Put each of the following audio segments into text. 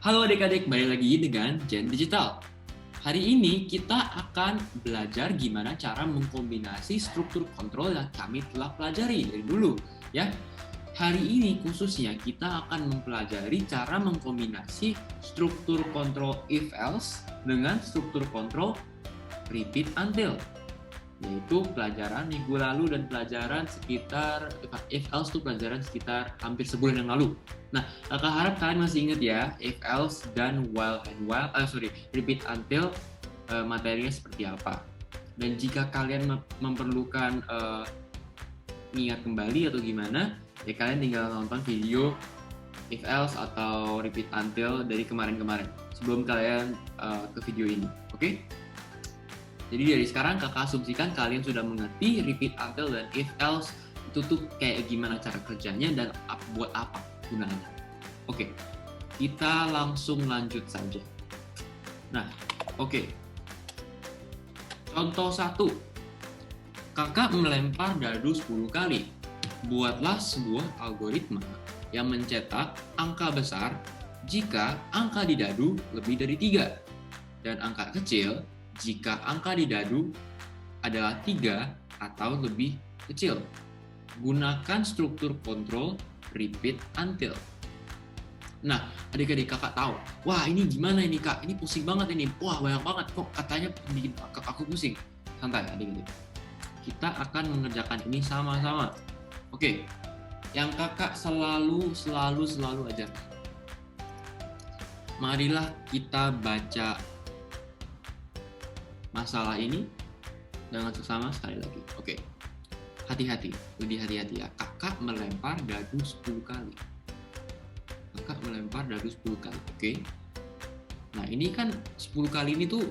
Halo adik-adik, balik lagi dengan Gen Digital. Hari ini kita akan belajar gimana cara mengkombinasi struktur kontrol yang kami telah pelajari dari dulu, ya. Hari ini khususnya kita akan mempelajari cara mengkombinasi struktur kontrol if else dengan struktur kontrol repeat until, yaitu pelajaran minggu lalu dan pelajaran sekitar if else itu pelajaran sekitar hampir sebulan yang lalu. Nah, kakak harap kalian masih ingat ya, if else dan repeat until materinya seperti apa. Dan jika kalian memerlukan ingat kembali atau gimana, ya kalian tinggal nonton video if else atau repeat until dari kemarin-kemarin sebelum kalian ke video ini, oke? Jadi dari sekarang kakak asumsikan kalian sudah mengerti repeat until dan if else itu tuh kayak gimana cara kerjanya dan buat apa gunanya. Oke, kita langsung lanjut saja. Nah, oke. Contoh 1. Kakak melempar dadu 10 kali. Buatlah sebuah algoritma yang mencetak angka besar jika angka di dadu lebih dari 3 dan angka kecil jika angka di dadu adalah 3 atau lebih kecil. Gunakan struktur kontrol repeat until. Nah, adik-adik kakak tahu, wah ini gimana ini kak, ini pusing banget ini, wah banyak banget kok katanya bikin aku pusing. Santai adik-adik, kita akan mengerjakan ini sama-sama. Oke, yang kakak selalu ajar. Marilah kita baca masalah ini dengan seksama sekali lagi. Oke. Hati-hati, lebih hati-hati ya. Kakak melempar dadu 10 kali. Kakak melempar dadu 10 kali. Oke. Nah, ini kan 10 kali ini tuh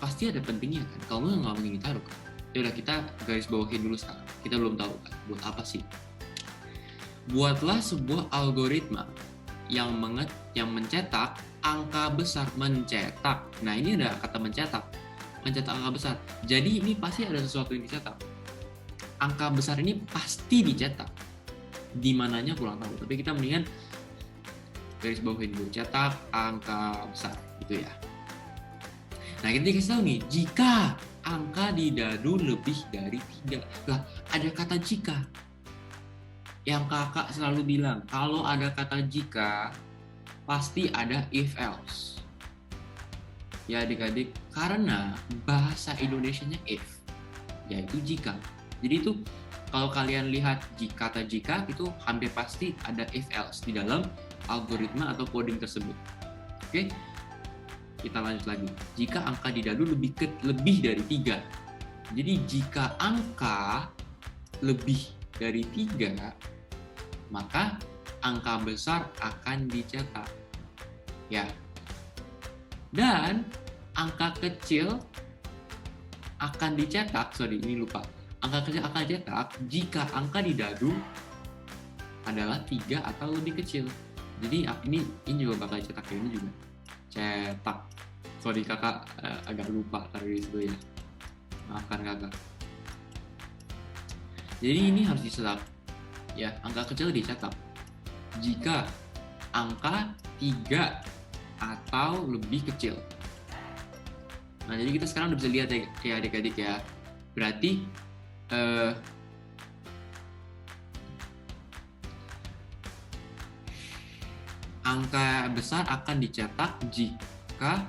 pasti ada pentingnya kan. Kalau nggak mungkin ditaruh kan. Yaudah, kita garis bawahin dulu sekarang. Kita belum tahu kan buat apa sih. Buatlah sebuah algoritma yang mencetak angka besar, mencetak. Nah, ini ada kata mencetak angka besar. Jadi ini pasti ada sesuatu yang dicetak. Angka besar ini pasti dicetak. Di mananya kurang tahu, tapi kita mendingan garis bawahin dulu, cetak angka besar gitu ya. Nah, kita dikasih tahu nih, jika angka di dadu lebih dari 3. Lah, ada kata jika. Yang kakak selalu bilang, kalau ada kata jika, pasti ada if else. Ya adik-adik, karena bahasa Indonesianya if, yaitu jika. Jadi itu kalau kalian lihat kata jika, itu hampir pasti ada if else di dalam algoritma atau coding tersebut. Oke, kita lanjut lagi. Jika angka di dadu lebih dari 3. Jadi jika angka lebih dari 3, maka angka besar akan dicetak. Ya. Dan angka kecil akan dicetak, Angka kecil akan dicetak jika angka di dadu adalah 3 atau lebih kecil. Jadi ini juga bakal cetak ini juga. Cetak. Kakak agak lupa tadi itu ya. Maafkan kakak. Jadi ini harus dicetak. Ya, angka kecil dicetak jika angka 3 atau lebih kecil. Nah, jadi kita sekarang udah bisa lihat ya adik-adik ya. Berarti angka besar akan dicetak jika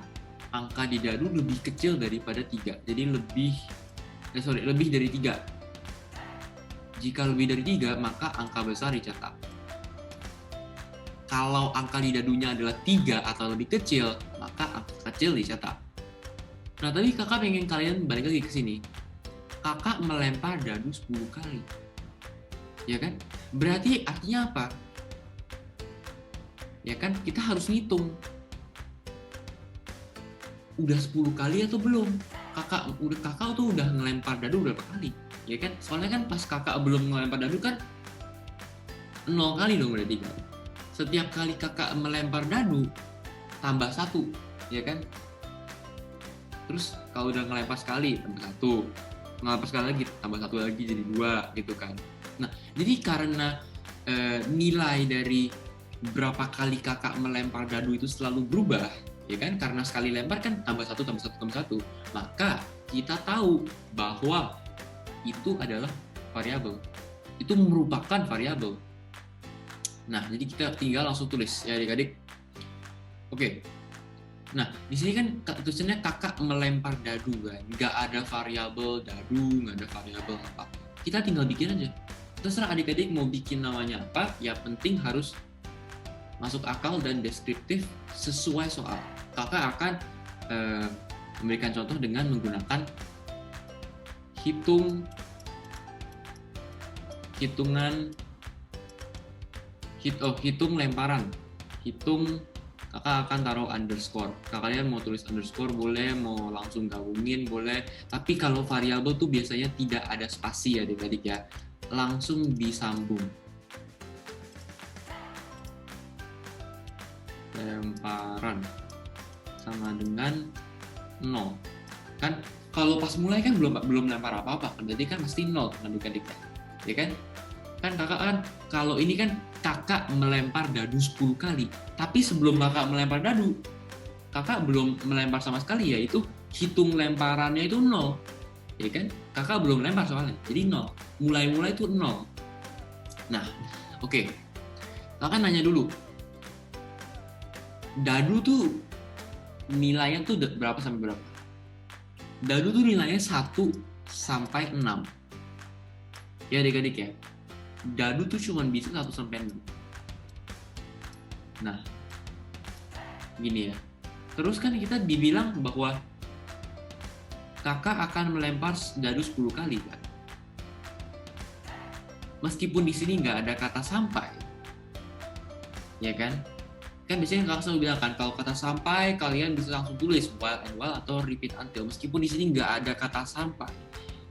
angka di dadu lebih kecil daripada 3. Jadi lebih dari 3. Jika lebih dari 3, maka angka besar dicetak. Kalau angka di dadunya adalah 3 atau lebih kecil, maka angka kecil dicetak. Nah, tadi kakak pengen kalian balik lagi ke sini. Kakak melempar dadu 10 kali. Ya kan? Berarti artinya apa? Ya kan? Kita harus ngitung. Udah 10 kali atau belum? Kakak tuh udah ngelempar dadu berapa kali? Ya kan? Soalnya kan pas kakak belum ngelempar dadu kan 0 kali dong berarti kan. Setiap kali kakak melempar dadu tambah 1, ya kan? Terus kalau udah ngelempar sekali tambah 1, ngelempar sekali lagi tambah 1 lagi jadi 2 gitu kan. Nah, jadi karena nilai dari berapa kali kakak melempar dadu itu selalu berubah, ya kan? Karena sekali lempar kan tambah satu tambah satu tambah satu, maka kita tahu bahwa itu adalah variabel. Itu merupakan variabel. Nah, jadi kita tinggal langsung tulis ya adik-adik. Oke. Nah, di sini kan tulisannya kakak melempar dadu kan. Nggak ada variabel dadu, nggak ada variabel apa. Kita tinggal bikin aja. Terserah adik-adik mau bikin namanya apa, ya penting harus masuk akal dan deskriptif sesuai soal. Kakak akan memberikan contoh dengan menggunakan hitung lemparan. Kakak akan taruh underscore. Kalian mau tulis underscore boleh, mau langsung gabungin boleh. Tapi kalau variabel tuh biasanya tidak ada spasi ya adik-adik ya. Langsung disambung. Lemparan sama dengan 0. Kan kalau pas mulai kan belum lempar apa-apa kan, berarti kan pasti 0 adik-adik ya kan? Kan kakak kan kalau ini kan kakak melempar dadu 10 kali, tapi sebelum kakak melempar dadu kakak belum melempar sama sekali, yaitu hitung lemparannya itu 0 ya kan? Kakak belum lempar soalnya, jadi 0. Mulai itu 0. Nah, oke. Kakak nanya dulu, dadu tuh nilainya tuh berapa sampai berapa? Dadu tuh nilainya 1 sampai 6. Ya adik-adik ya. Dadu tuh cuma bisa 1 sampai 6. Nah, gini ya. Terus kan kita dibilang bahwa kakak akan melempar dadu 10 kali kan. Meskipun di sini nggak ada kata sampai. Ya kan? Kan biasanya kakak selalu bilang kan, kalau kata sampai kalian bisa langsung tulis while and while atau repeat until. Meskipun di sini nggak ada kata sampai,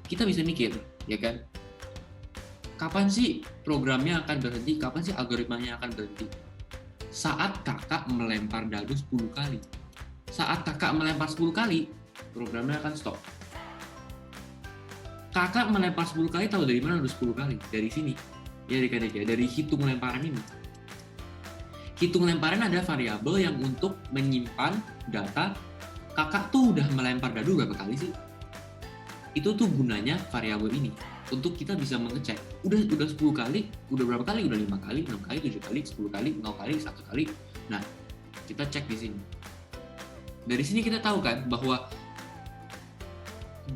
kita bisa mikir, ya kan? Kapan sih programnya akan berhenti? Kapan sih algoritmanya akan berhenti? Saat kakak melempar dadu 10 kali. Saat kakak melempar 10 kali, programnya akan stop. Kakak melempar 10 kali, tahu dari mana udah 10 kali? Dari sini. Ya adik-adik ya, dari hitung lemparan ini. Hitung lemparan ada variabel yang untuk menyimpan data kakak tuh udah melempar dadu berapa kali sih? Itu tuh gunanya variabel ini untuk kita bisa mengecek udah 10 kali, udah berapa kali, udah 5 kali, 6 kali, 7 kali, 10 kali, 0 kali, 1 kali. Nah, kita cek di sini. Dari sini kita tahu kan bahwa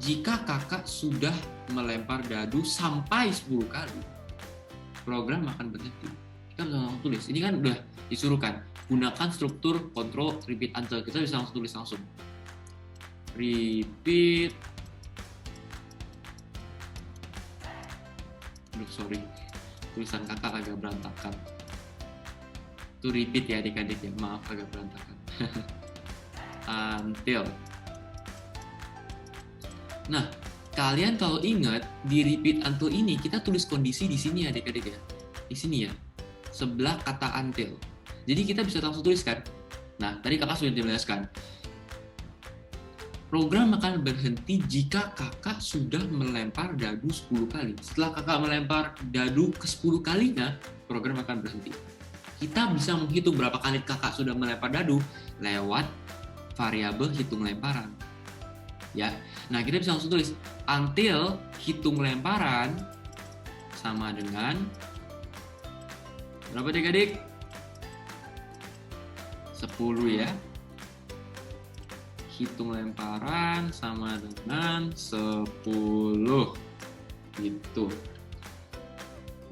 jika kakak sudah melempar dadu sampai 10 kali, program akan berhenti. Kita bisa langsung tulis. Ini kan udah disuruh kan, gunakan struktur control repeat until. Kita bisa langsung tulis langsung. Repeat. Aduh, sorry. Tulisan kakak agak berantakan. Itu repeat ya adik-adik ya. Maaf agak berantakan. Until. Nah, kalian kalau ingat di repeat until ini kita tulis kondisi di sini adik-adik ya. Di sini ya. Sebelah kata until. Jadi kita bisa langsung tuliskan. Nah, tadi kakak sudah dijelaskan. Program akan berhenti jika kakak sudah melempar dadu 10 kali. Setelah kakak melempar dadu ke 10 kalinya, program akan berhenti. Kita bisa menghitung berapa kali kakak sudah melempar dadu lewat variabel hitung lemparan. Ya. Nah, kita bisa langsung tulis until hitung lemparan sama dengan berapa adik-adik? 10 ya. Hitung lemparan sama dengan 10. Gitu.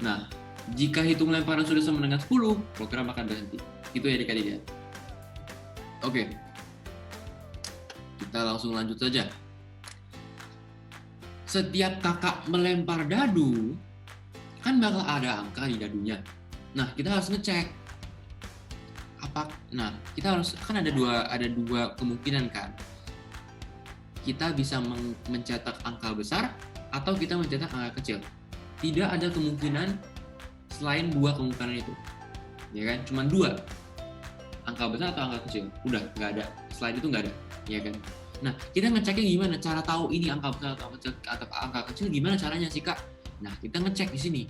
Nah, jika hitung lemparan sudah sama dengan 10, program akan berhenti. Itu ya adik-adik ya. Oke. Kita langsung lanjut saja. Setiap kakak melempar dadu, kan bakal ada angka di dadunya. Nah, kita harus ngecek. Nah, kita harus kan ada dua kemungkinan kan. Kita bisa mencetak angka besar atau kita mencetak angka kecil. Tidak ada kemungkinan selain dua kemungkinan itu. Ya kan? Cuma dua. Angka besar atau angka kecil. Udah, nggak ada. Selain itu nggak ada. Ya kan? Nah, kita ngeceknya gimana? Cara tahu ini angka besar atau angka kecil gimana caranya sih, Kak? Nah, kita ngecek di sini.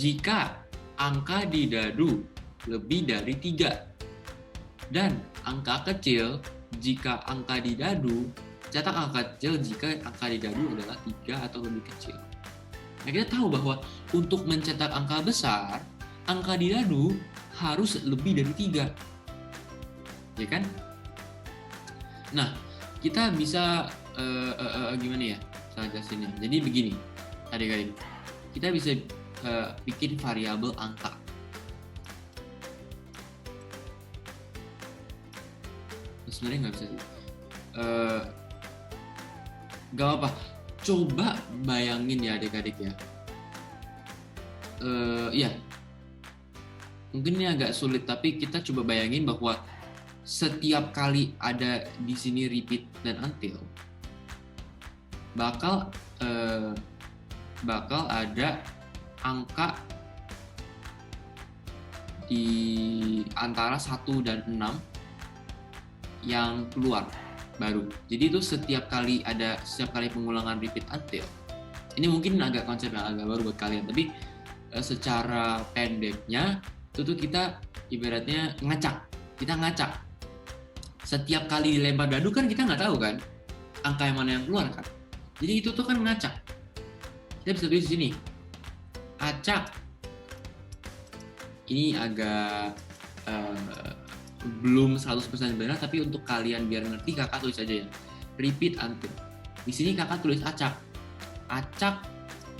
Jika angka di dadu lebih dari 3. Dan angka kecil jika angka di dadu, cetak angka kecil jika angka di dadu adalah 3 atau lebih kecil. Nah, kita tahu bahwa untuk mencetak angka besar, angka di dadu harus lebih dari 3. Ya kan? Nah, kita bisa gimana ya cara jelasinnya? Jadi begini, adik-adik, kita bisa bikin variabel angka. Sebenarnya nggak bisa sih. Gak apa-apa. Coba bayangin ya adik-adik ya. Ya, mungkin ini agak sulit, tapi kita coba bayangin bahwa setiap kali ada di sini repeat dan until, bakal ada angka di antara 1 dan 6 yang keluar baru. Jadi itu setiap kali pengulangan repeat until. Ini mungkin agak konsep yang agak baru buat kalian, tapi secara pendeknya itu tuh kita ibaratnya ngacak. Kita ngacak. Setiap kali dilempar dadu kan kita nggak tahu kan angka yang mana yang keluar kan. Jadi itu tuh kan ngacak. Kita bisa tulis di sini. Acak. Ini agak belum 100% benar, tapi untuk kalian biar ngerti kakak tulis aja ya. Repeat until. Di sini kakak tulis acak. Acak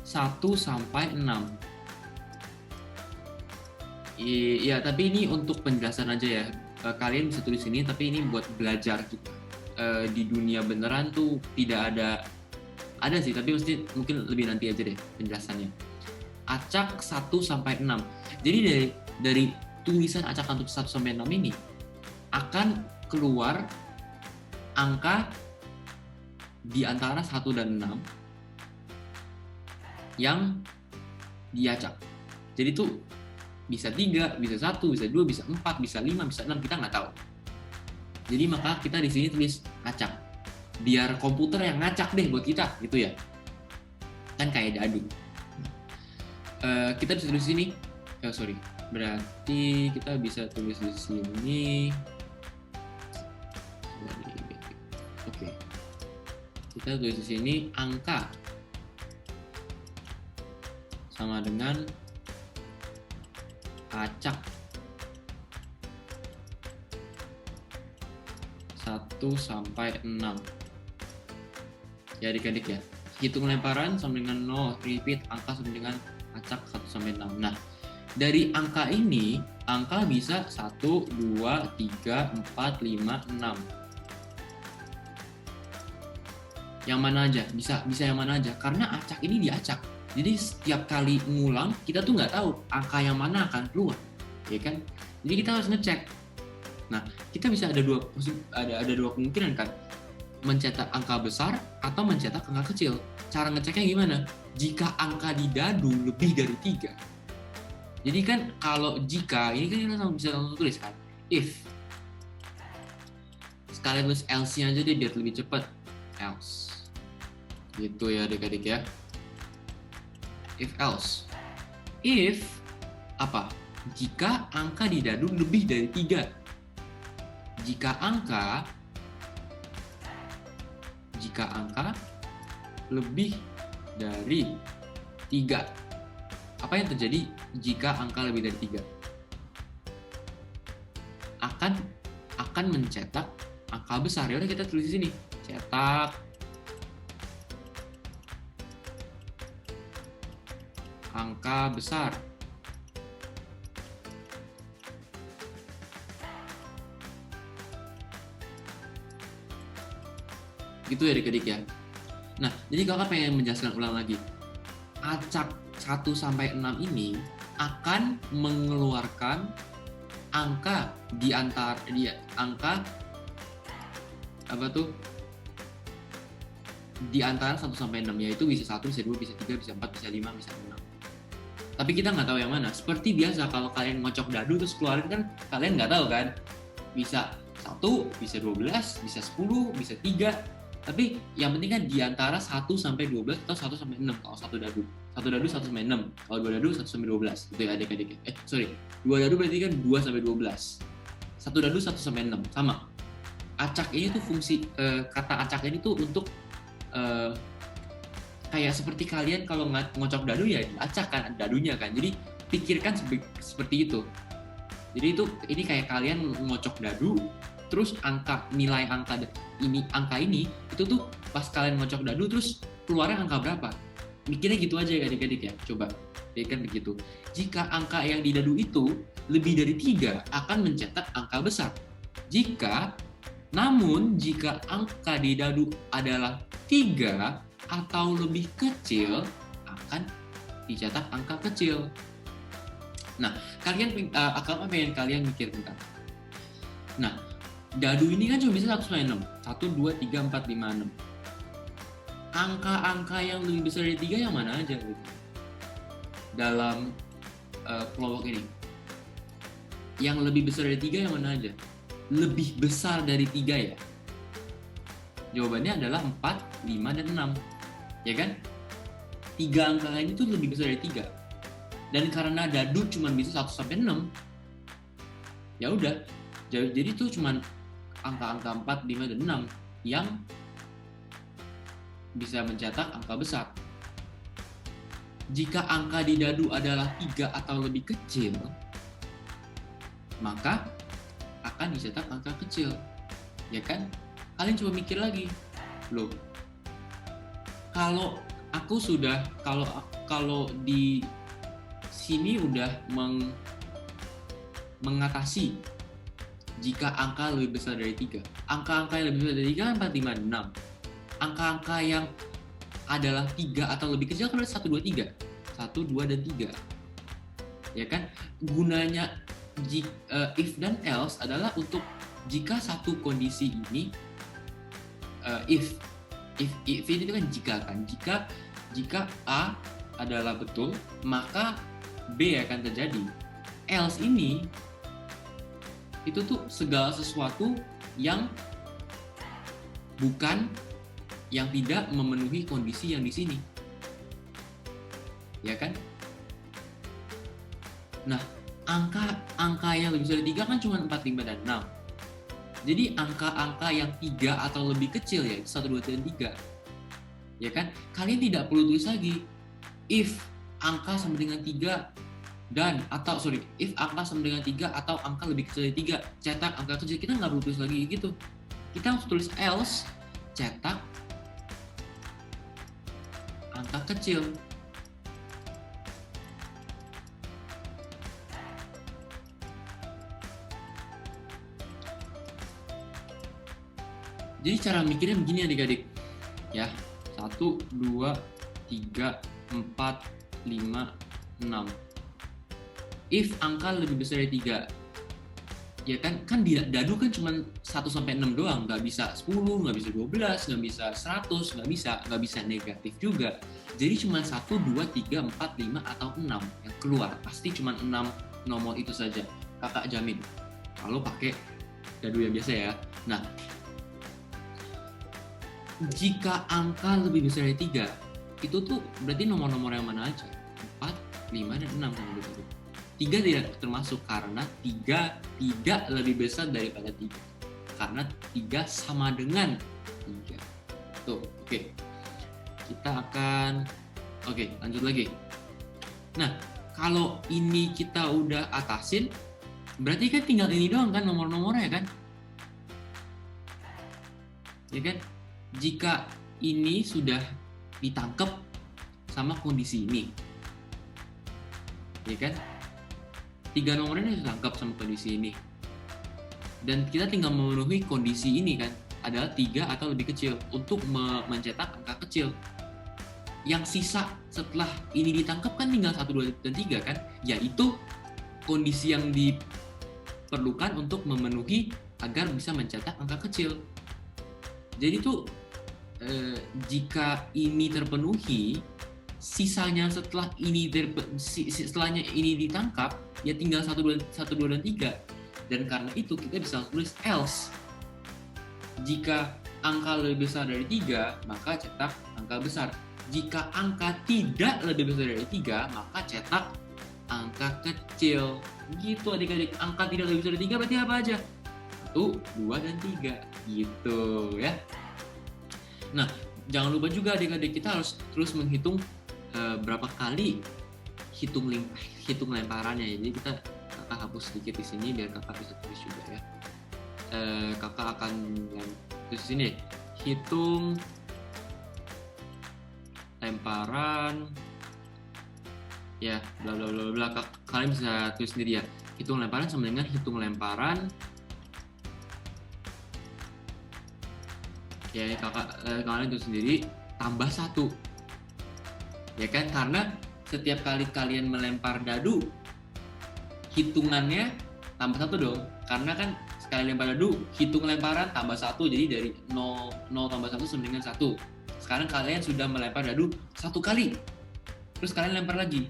1 sampai 6. Iya, tapi ini untuk penjelasan aja ya. Kalian bisa tulis ini, tapi ini buat belajar juga. Di dunia beneran tuh tidak ada sih, tapi mungkin lebih nanti aja deh penjelasannya. Acak 1 sampai 6. Jadi dari tulisan acak untuk 1 sampai 6 ini akan keluar angka di antara 1 dan 6 yang diacak. Jadi tuh bisa 3, bisa 1, bisa 2, bisa 4, bisa 5, bisa 6, kita nggak tahu. Jadi maka kita di sini tulis acak. Biar komputer yang ngacak deh buat kita, gitu ya. Kan kayak dadu. Kita bisa tulis di sini. Berarti kita bisa tulis di sini. Oke. Kita tulis di sini angka sama dengan acak 1 sampai 6. Ya adik-adik ya. Hitung lemparan sama dengan 0, repeat angka sama dengan acak 1 sampai 6. Nah, dari angka ini, angka bisa 1, 2, 3, 4, 5, 6. Yang mana aja? Bisa yang mana aja? Karena acak ini diacak. Jadi setiap kali ngulang, kita tuh nggak tahu angka yang mana akan keluar. Ya kan? Jadi kita harus ngecek. Nah, kita bisa ada dua kemungkinan kan. Mencetak angka besar atau mencetak angka kecil. Cara ngeceknya gimana? Jika angka di dadu lebih dari 3. Jadi kan kalau jika, ini kan kita bisa langsung tulis kan. If. Sekalian tulis else-nya aja deh biar lebih cepat. Else. Gitu ya adik-adik ya. If else. If apa? Jika angka di dadu lebih dari 3. Jika angka lebih dari 3. Apa yang terjadi jika angka lebih dari 3? Akan mencetak angka besar. Ya udah kita tulis di sini. Cetak angka besar. Gitu ya adik-adik ya. Nah, jadi kakak pengen menjelaskan ulang lagi. Acak 1 sampai 6 ini akan mengeluarkan angka di antara angka apa tuh? Di antara 1 sampai 6, yaitu bisa 1, bisa 2, bisa 3, bisa 4, bisa 5, bisa 6. Tapi kita nggak tahu yang mana. Seperti biasa kalau kalian ngocok dadu terus keluarin kan kalian nggak tahu kan. Bisa 1, bisa 12, bisa 10, bisa 3. Tapi yang penting kan di antara 1 sampai 12 atau 1 sampai 6 kalau 1 1 dadu 1 sampai 6. Kalau 2 dadu 1 sampai 12. Itu ya adik-adik. Sorry. 2 dadu berarti kan 2 sampai 12. 1 dadu 1 sampai 6. Sama. Acak ini tuh fungsi, kata acak ini tuh untuk kayak seperti kalian kalau ngocok dadu ya acak kan dadunya kan. Jadi pikirkan seperti itu. Jadi ini kayak kalian ngocok dadu, terus nilai angka ini itu tuh pas kalian ngocok dadu terus keluarnya angka berapa? Mikirnya gitu aja ya adik-adik ya. Coba pikirkan begitu. Jika angka yang di dadu itu lebih dari 3 akan mencetak angka besar. Namun jika angka di dadu adalah 3 atau lebih kecil akan dicetak angka kecil. Nah, apa yang kalian mikir tentang? Nah, dadu ini kan cuma bisa 1 sampai 6. 1, 2, 3, 4, 5, 6. Angka-angka yang lebih besar dari 3 yang mana aja gitu? Dalam kelompok ini. Yang lebih besar dari 3 yang mana aja? Lebih besar dari 3 ya? Jawabannya adalah 4, 5, dan 6. Ya kan? 3 angka ini tuh lebih besar dari 3. Dan karena dadu cuma bisa 1 sampai 6, ya udah. Jadi tuh cuma angka-angka 4, 5, dan 6 yang bisa mencetak angka besar. Jika angka di dadu adalah 3 atau lebih kecil, maka akan dicetak angka kecil. Ya kan? Kalian coba mikir lagi. Loh. Kalau di sini udah mengatasi jika angka lebih besar dari 3. Angka-angka yang lebih besar dari 3 kan 4, 5, 6. Angka-angka yang adalah 3 atau lebih kecil kan 1, 2, 3. 1, 2, dan 3. Ya kan? Gunanya if dan else adalah untuk jika satu kondisi ini if ini kan jika A adalah betul, maka B akan terjadi. Else ini itu tuh segala sesuatu yang tidak memenuhi kondisi yang di sini. Ya kan? Nah, angka yang lebih besar dari 3 kan cuma 4, 5, dan 6. Jadi angka-angka yang 3 atau lebih kecil ya 1, 2, dan 3. Ya kan? Kalian tidak perlu tulis lagi if angka sama dengan 3 if angka sama dengan 3 atau angka lebih kecil dari 3, cetak angka kecil. Kita nggak perlu tulis lagi gitu. Kita harus tulis else, cetak angka kecil. Jadi cara mikirnya begini adik-adik. Ya, 1, 2, 3, 4, 5, 6. If angka lebih besar dari 3, ya kan di dadu kan cuma 1 sampai 6 doang, nggak bisa 10, nggak bisa 12, nggak bisa 100, nggak bisa negatif juga. Jadi cuma 1, 2, 3, 4, 5, atau 6 yang keluar. Pasti cuma 6 nomor itu saja. Kakak jamin. Kalau pakai dadu yang biasa ya. Nah, jika angka lebih besar dari 3, itu tuh berarti nomor-nomor yang mana aja? 4, 5, dan 6 kan gitu. 3 tidak termasuk karena 3 tidak lebih besar daripada 3. Karena 3 sama dengan 3. Tuh, oke. Kita akan lanjut lagi. Nah, kalau ini kita udah atasin, berarti kan tinggal ini doang kan nomor-nomornya kan? Ya kan? Jika ini sudah ditangkap sama kondisi ini, ya kan? 3 nomor ini sudah ditangkap sama kondisi ini, dan kita tinggal memenuhi kondisi ini kan, adalah 3 atau lebih kecil untuk mencetak angka kecil. Yang sisa setelah ini ditangkap kan tinggal 1, 2, dan 3 kan, yaitu kondisi yang diperlukan untuk memenuhi agar bisa mencetak angka kecil. Jadi tuh jika ini terpenuhi, sisanya setelahnya ini ditangkap, ya tinggal 1, 2, dan 3. Dan karena itu kita bisa tulis else. Jika angka lebih besar dari 3, maka cetak angka besar. Jika angka tidak lebih besar dari 3, maka cetak angka kecil. Gitu adik-adik, angka tidak lebih besar dari 3 berarti apa aja? 1, 2, dan 3. Gitu ya. Nah, jangan lupa juga adik-adik, kita harus terus menghitung berapa kali hitung lemparannya. Jadi kakak hapus sedikit di sini biar kakak bisa tulis juga ya. Kakak akan tulis di sini, hitung lemparan ya bla bla bla bla. Kalian bisa tulis sendiri ya. Hitung lemparan sama dengan hitung lemparan ya, kalian tulis sendiri tambah 1 ya kan, karena setiap kali kalian melempar dadu hitungannya tambah 1 dong, karena kan sekali lempar dadu hitung lemparan tambah 1, jadi dari 0 tambah 1 sama dengan 1. Sekarang kalian sudah melempar dadu 1 kali, terus kalian lempar lagi,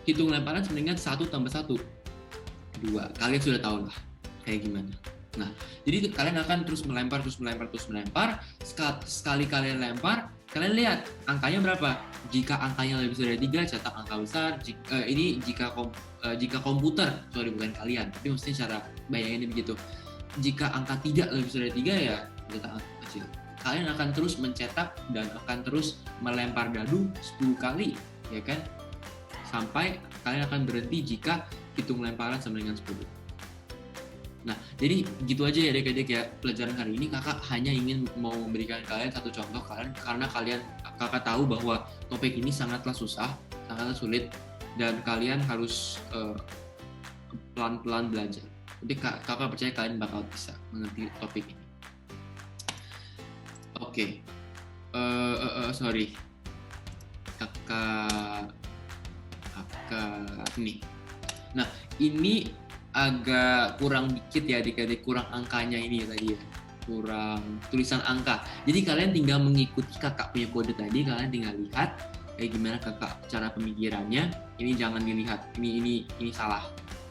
hitung lemparan sama dengan 1 tambah 1, 2. Kalian sudah tahu lah kayak gimana. Nah, jadi kalian akan terus melempar. Sekali kalian lempar, kalian lihat angkanya berapa. Jika angkanya lebih besar dari 3, cetak angka besar. Jika komputer, bukan kalian, tapi maksudnya cara bayanginnya begitu. Jika angka tidak lebih besar dari 3, ya cetak angka kecil. Kalian akan terus mencetak dan akan terus melempar dadu 10 kali, ya kan? Sampai kalian akan berhenti jika hitung lemparan sama dengan 10. Nah, jadi gitu aja ya adik-adik ya, pelajaran hari ini kakak hanya ingin mau memberikan kalian satu contoh karena kakak tahu bahwa topik ini sangatlah susah, sangatlah sulit, dan kalian harus pelan-pelan belajar. Jadi kakak percaya kalian bakal bisa mengerti topik ini. Oke. Sorry. Kakak ini. Nah, ini agak kurang dikit ya adik-adik, kurang angkanya ini tadi ya, kurang tulisan angka. Jadi kalian tinggal mengikuti kakak punya kode tadi, kalian tinggal lihat kayak gimana kakak cara pemikirannya. Ini jangan dilihat, ini salah.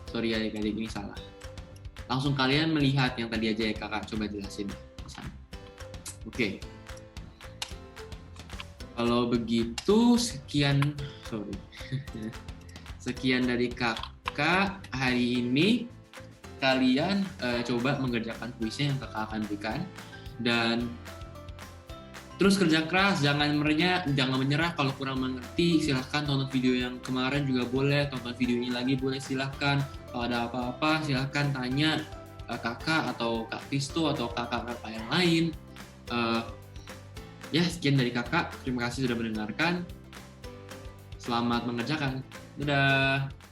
Sorry ya adik-adik, ini salah. Langsung kalian melihat yang tadi aja ya, kakak coba jelasin. Oke. Kalau begitu sekian dari kakak hari ini. Kalian coba mengerjakan kuisnya yang kakak akan berikan, dan terus kerja keras, jangan menyerah. Kalau kurang mengerti silahkan tonton video yang kemarin juga boleh, tonton video ini lagi boleh, silahkan. Kalau ada apa-apa silahkan tanya kakak atau Kak Visto atau kakak-kakak yang lain. Ya, sekian dari kakak, terima kasih sudah mendengarkan. Selamat mengerjakan. Dadah.